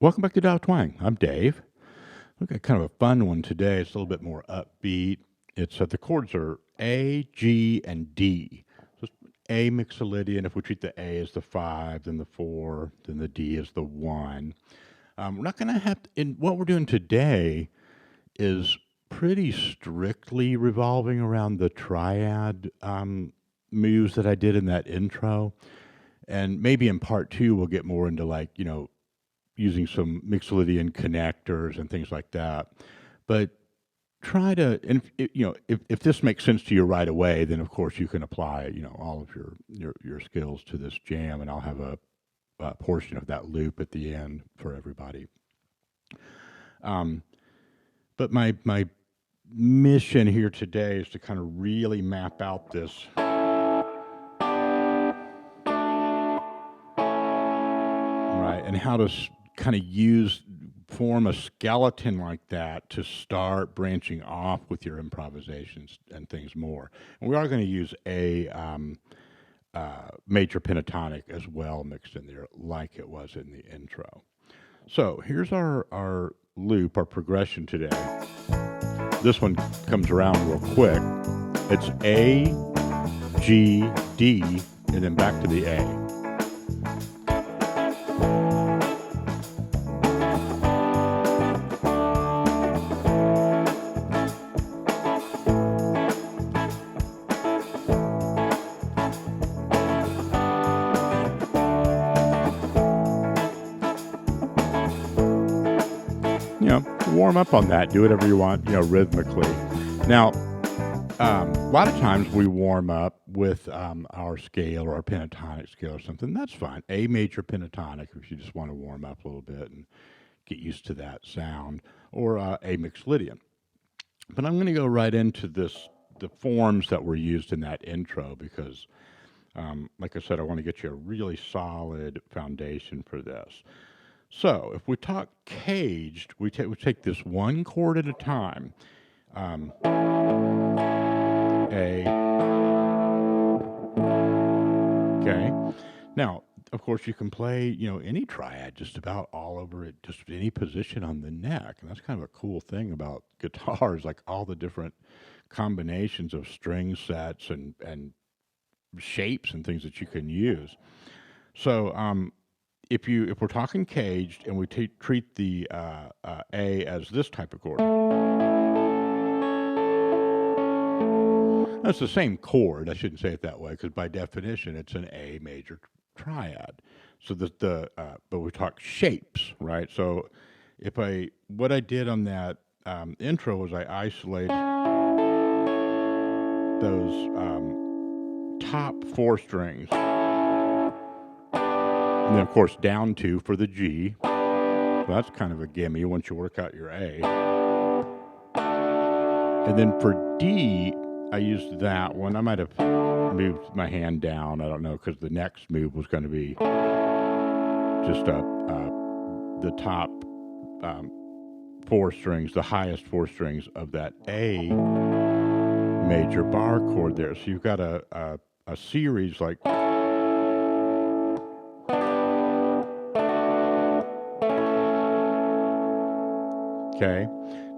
Welcome back to Dial Twang. I'm Dave. We've got kind of a fun one today. It's a little bit more upbeat. It's the chords are A, G, and D. So it's A mixolydian. If we treat the A as the 5, then the 4, then the D is the 1. We're not going to have to, in what we're doing today is pretty strictly revolving around the triad moves that I did in that intro. And maybe in part two, we'll get more into using some mixolydian connectors and things like that. But try to, and if this makes sense to you right away, then of course you can apply, all of your skills to this jam, and I'll have a portion of that loop at the end for everybody. But my mission here today is to kind of really map out this right, and how to kind of form a skeleton like that to start branching off with your improvisations and things more. And we are going to use a major pentatonic as well mixed in there, like it was in the intro. So here's our loop, our progression today. This one comes around real quick. It's A, G, D, and then back to the A. Warm up on that. Do whatever you want, rhythmically. Now, a lot of times we warm up with our scale or our pentatonic scale or something. That's fine. A major pentatonic if you just want to warm up a little bit and get used to that sound, or A mixolydian. But I'm going to go right into the forms that were used in that intro because, like I said, I want to get you a really solid foundation for this. So if we talk caged, we take this one chord at a time. A. Okay. Now, of course, you can play, any triad just about all over it, just any position on the neck. And that's kind of a cool thing about guitars, like all the different combinations of string sets and shapes and things that you can use. So, if we're talking caged and we treat the A as this type of chord, that's the same chord. I shouldn't say it that way because by definition it's an A major triad. So but we talk shapes, right? So what I did on that intro was I isolated those top 4 strings. And then, of course, down 2 for the G. So that's kind of a gimme once you work out your A. And then for D, I used that one. I might have moved my hand down. I don't know, because the next move was going to be just the top 4 strings, the highest 4 strings of that A major bar chord there. So you've got a series like... Okay.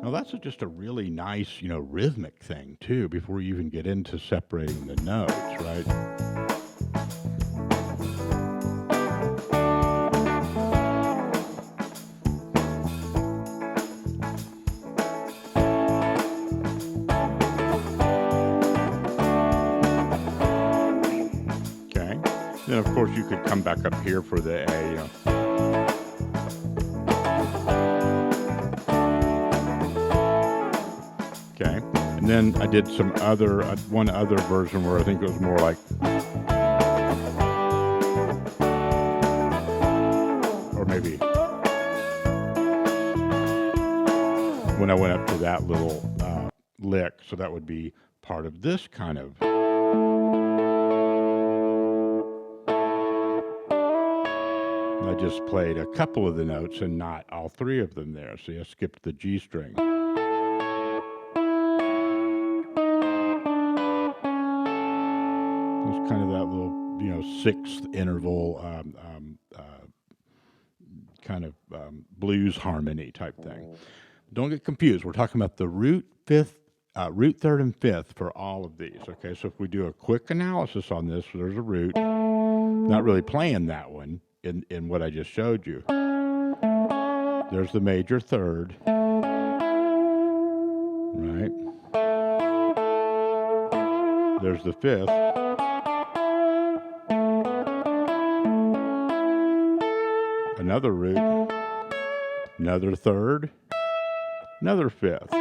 Now that's just a really nice, rhythmic thing too, before you even get into separating the notes, right? Okay. Then of course you could come back up here for the A, Okay, and then I did some one other version where I think it was more like, or maybe when I went up to that little lick, so that would be part of this kind of. I just played a couple of the notes and not all 3 of them there, so I skipped the G string. Kind of that little, 6th interval kind of blues harmony type thing. Don't get confused. We're talking about the root third and fifth for all of these. Okay, so if we do a quick analysis on this, there's a root. Not really playing that one in what I just showed you. There's the major third, right? There's the fifth. Another root, another third, another fifth.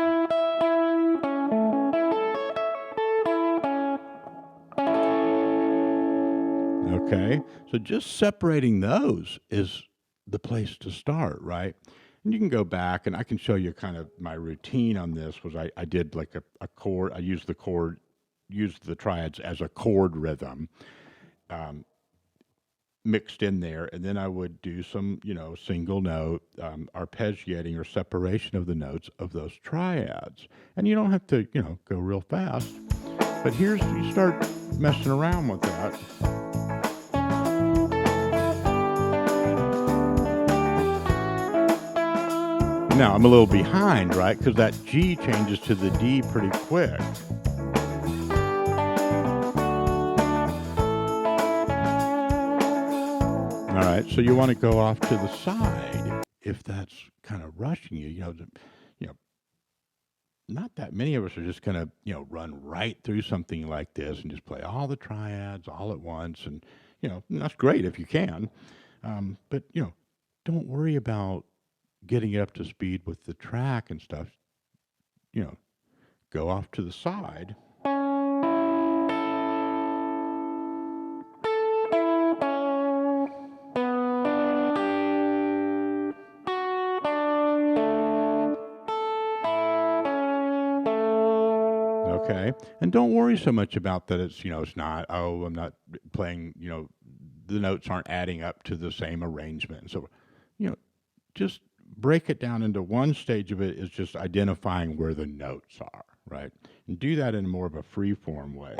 Okay, so just separating those is the place to start, right? And you can go back, and I can show you kind of my routine on this. Was I did like a chord. I used the triads as a chord rhythm, mixed in there, and then I would do some, single note arpeggiating or separation of the notes of those triads. And you don't have to, go real fast. But you start messing around with that. Now, I'm a little behind, right? Because that G changes to the D pretty quick. All right, so you want to go off to the side if that's kind of rushing you. Not that many of us are just going to, run right through something like this and just play all the triads all at once. And, that's great if you can. But, don't worry about getting it up to speed with the track and stuff. Go off to the side. Okay, and don't worry so much about that. It's not. Oh, I'm not playing. The notes aren't adding up to the same arrangement. So, just break it down into one stage of it is just identifying where the notes are, right? And do that in more of a free form way.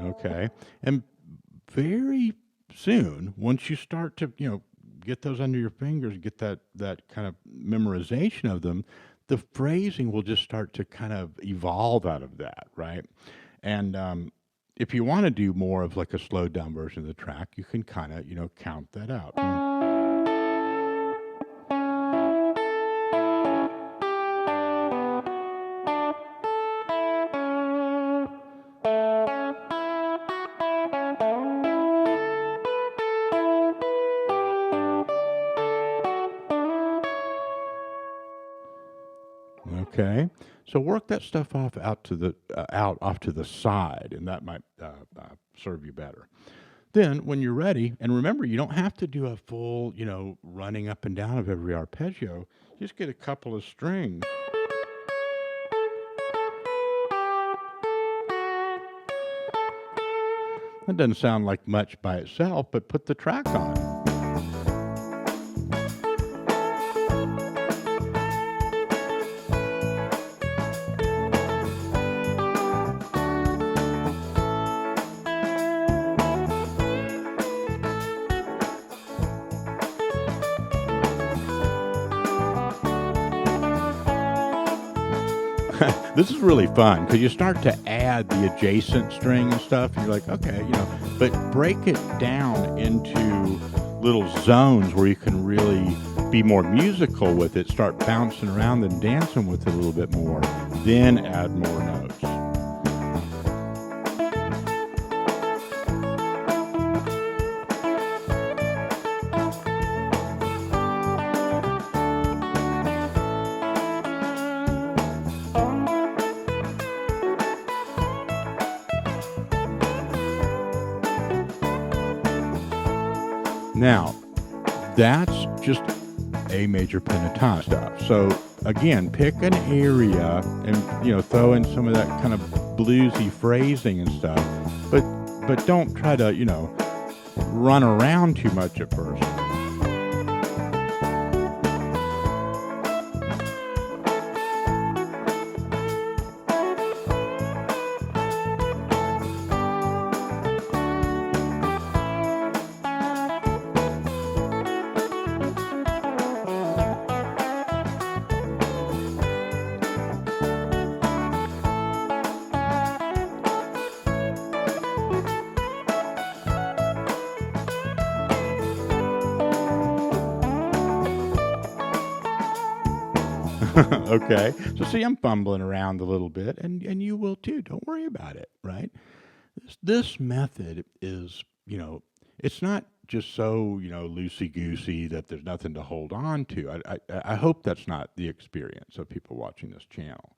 Okay, and very soon, once you start to, get those under your fingers, get that kind of memorization of them, the phrasing will just start to kind of evolve out of that, right? And if you want to do more of like a slowed down version of the track, you can kind of, count that out. Okay, so work that stuff off off to the side, and that might serve you better. Then, when you're ready, and remember, you don't have to do a full, running up and down of every arpeggio. Just get a couple of strings. That doesn't sound like much by itself, but put the track on. This is really fun because you start to add the adjacent string and stuff, and you're like, okay, but break it down into little zones where you can really be more musical with it, start bouncing around and dancing with it a little bit more, then add more notes. Now, that's just A major pentatonic stuff. So again, pick an area and throw in some of that kind of bluesy phrasing and stuff, but don't try to run around too much at first. Okay, so see, I'm fumbling around a little bit, and you will too. Don't worry about it, right? This method is, it's not just so, loosey goosey that there's nothing to hold on to. I hope that's not the experience of people watching this channel.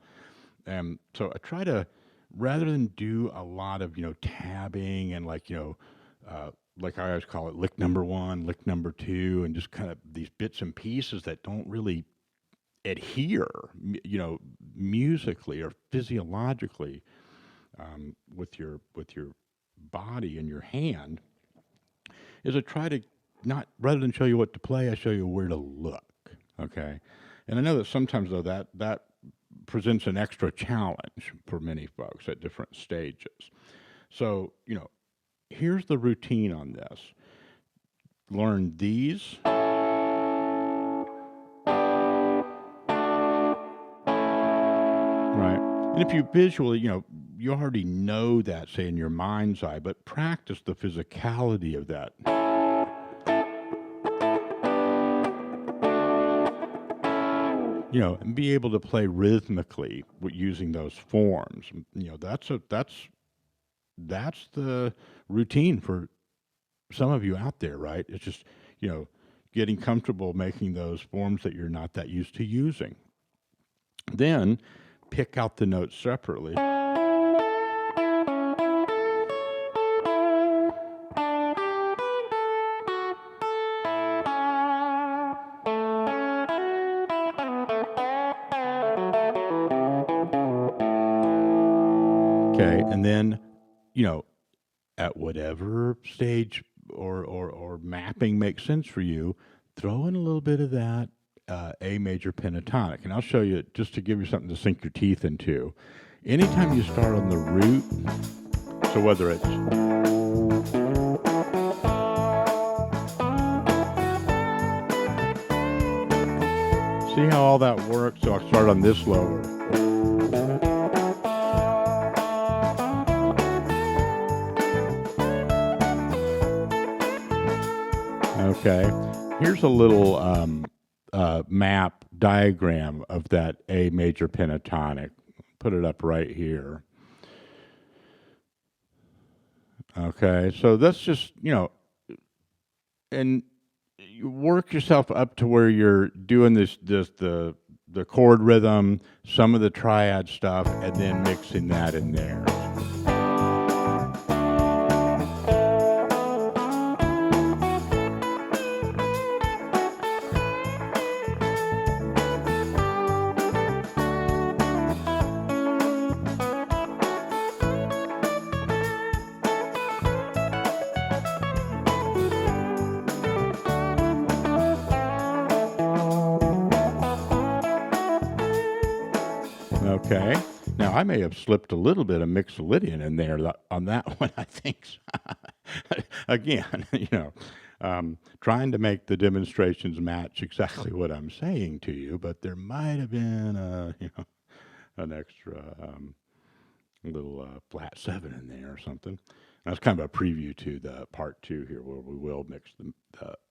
So I try to, rather than do a lot of, tabbing and like I always call it lick number one, lick number two, and just kind of these bits and pieces that don't really adhere, musically or physiologically, with your body and your hand, is I try to not, rather than show you what to play, I show you where to look. Okay, and I know that sometimes though that presents an extra challenge for many folks at different stages. So here's the routine on this. Learn these. Right. And if you visually, you already know that, say, in your mind's eye, but practice the physicality of that. And be able to play rhythmically with using those forms. That's the routine for some of you out there, right? It's just, getting comfortable making those forms that you're not that used to using. Then pick out the notes separately. Okay, and then, at whatever stage or mapping makes sense for you, throw in a little bit of that A major pentatonic. And I'll show you, just to give you something to sink your teeth into. Anytime you start on the root, so whether it's see how all that works? So I'll start on this lower. Okay, here's a little map diagram of that A major pentatonic. Put it up right here. Okay, so that's just, and you work yourself up to where you're doing the chord rhythm, some of the triad stuff, and then mixing that in there. Okay. Now I may have slipped a little bit of Mixolydian in there on that one. I think. Again, trying to make the demonstrations match exactly what I'm saying to you, but there might have been an extra little flat seven in there or something. That's kind of a preview to the part two here, where we will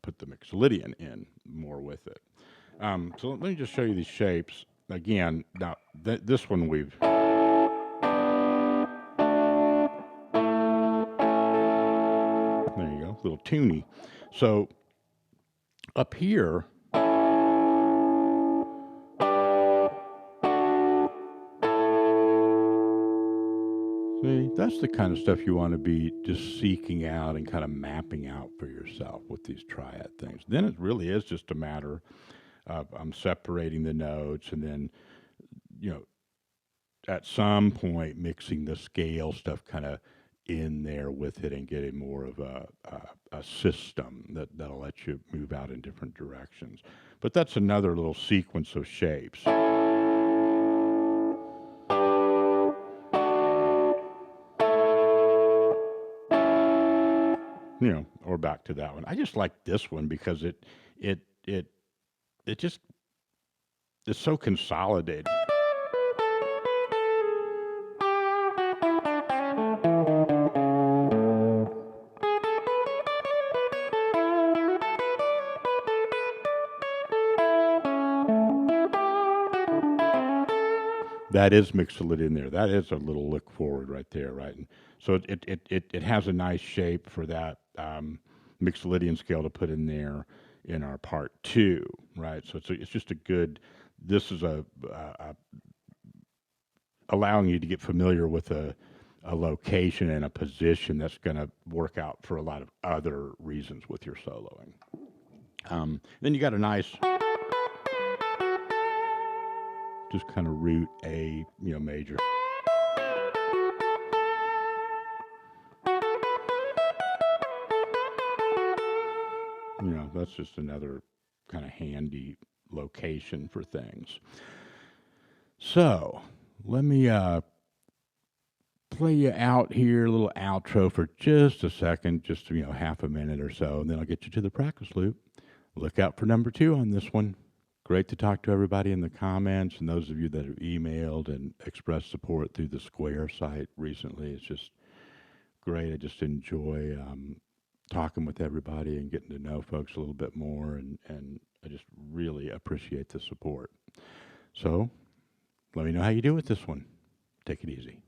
put the Mixolydian in more with it. So let me just show you these shapes again. Now this one we've. There you go, a little tuney. So up here, see, that's the kind of stuff you want to be just seeking out and kind of mapping out for yourself with these triad things. Then it really is just a matter of separating the notes, and then, at some point mixing the scale stuff kind of in there with it and getting more of a system that'll let you move out in different directions. But that's another little sequence of shapes. Or back to that one. I just like this one because it just, it's so consolidated. That is Mixolydian there. That is a little look forward right there, right? And so it has a nice shape for that Mixolydian scale to put in there in our part two, right? So it's just a good. This is a allowing you to get familiar with a location and a position that's going to work out for a lot of other reasons with your soloing. Then you got a nice, just kind of root A, major. That's just another kind of handy location for things. So let me play you out here, a little outro for just a second, just half a minute or so, and then I'll get you to the practice loop. Look out for number 2 on this one. Great to talk to everybody in the comments and those of you that have emailed and expressed support through the Square site recently. It's just great. I just enjoy talking with everybody and getting to know folks a little bit more, and I just really appreciate the support. So let me know how you do with this one. Take it easy.